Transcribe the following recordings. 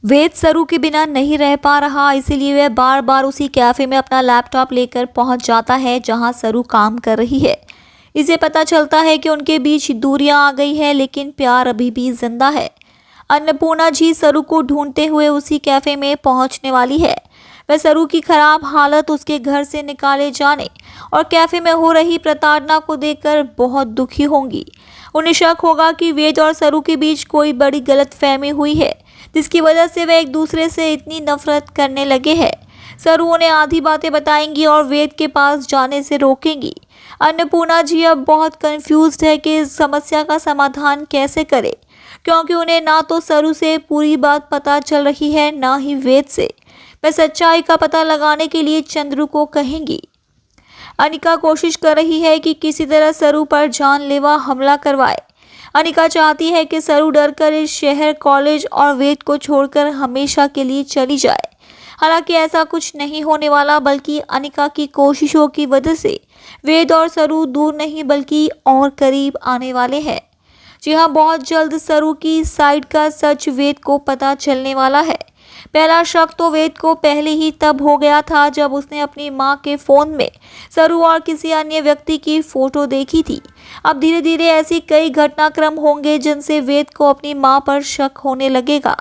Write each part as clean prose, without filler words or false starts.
वेद सरू के बिना नहीं रह पा रहा, इसीलिए वह बार बार उसी कैफे में अपना लैपटॉप लेकर पहुंच जाता है जहां सरू काम कर रही है। इसे पता चलता है कि उनके बीच दूरियां आ गई है, लेकिन प्यार अभी भी जिंदा है। अन्नपूर्णा जी सरू को ढूंढते हुए उसी कैफे में पहुंचने वाली है। वह सरू की खराब हालत, उसके घर से निकाले जाने और कैफे में हो रही प्रताड़ना को देखकर बहुत दुखी होंगी। उन्हें शक होगा कि वेद और सरू के बीच कोई बड़ी गलतफहमी हुई है, जिसकी वजह से वे एक दूसरे से इतनी नफरत करने लगे हैं। सरू उन्हें आधी बातें बताएंगी और वेद के पास जाने से रोकेंगी। अन्नपूर्णा जी अब बहुत कंफ्यूज्ड है कि इस समस्या का समाधान कैसे करे, क्योंकि उन्हें ना तो सरू से पूरी बात पता चल रही है, ना ही वेद से। वे सच्चाई का पता लगाने के लिए चंद्रू को कहेंगी। अनिका कोशिश कर रही है कि किसी तरह सरू पर जानलेवा हमला करवाए। अनिका चाहती है कि सरू डरकर इस शहर, कॉलेज और वेद को छोड़कर हमेशा के लिए चली जाए। हालांकि ऐसा कुछ नहीं होने वाला, बल्कि अनिका की कोशिशों की वजह से वेद और सरू दूर नहीं बल्कि और करीब आने वाले हैं। जी हाँ, बहुत जल्द सरू की साइड का सच वेद को पता चलने वाला है। पहला शक तो वेद को पहले ही तब हो गया था जब उसने अपनी मां के फोन में सरू और किसी अन्य व्यक्ति की फोटो देखी थी। अब धीरे धीरे ऐसी कई घटनाक्रम होंगे जिनसे वेद को अपनी मां पर शक होने लगेगा।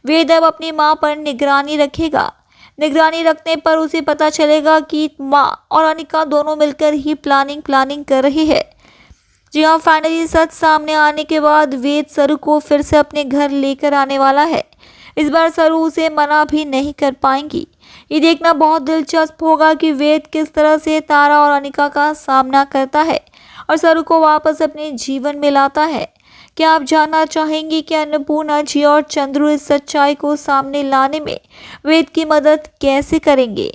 वेद अब अपनी मां पर निगरानी रखेगा। निगरानी रखने पर उसे पता चलेगा कि मां और अनिका दोनों मिलकर ही प्लानिंग कर रही है। जी हाँ, फाइनली सच सामने आने के बाद वेद सरू को फिर से अपने घर लेकर आने वाला है। इस बार सरू उसे मना भी नहीं कर पाएंगी। ये देखना बहुत दिलचस्प होगा कि वेद किस तरह से तारा और अनिका का सामना करता है और सरू को वापस अपने जीवन में लाता है। क्या आप जानना चाहेंगी कि अन्नपूर्णा जी और चंद्रू इस सच्चाई को सामने लाने में वेद की मदद कैसे करेंगे?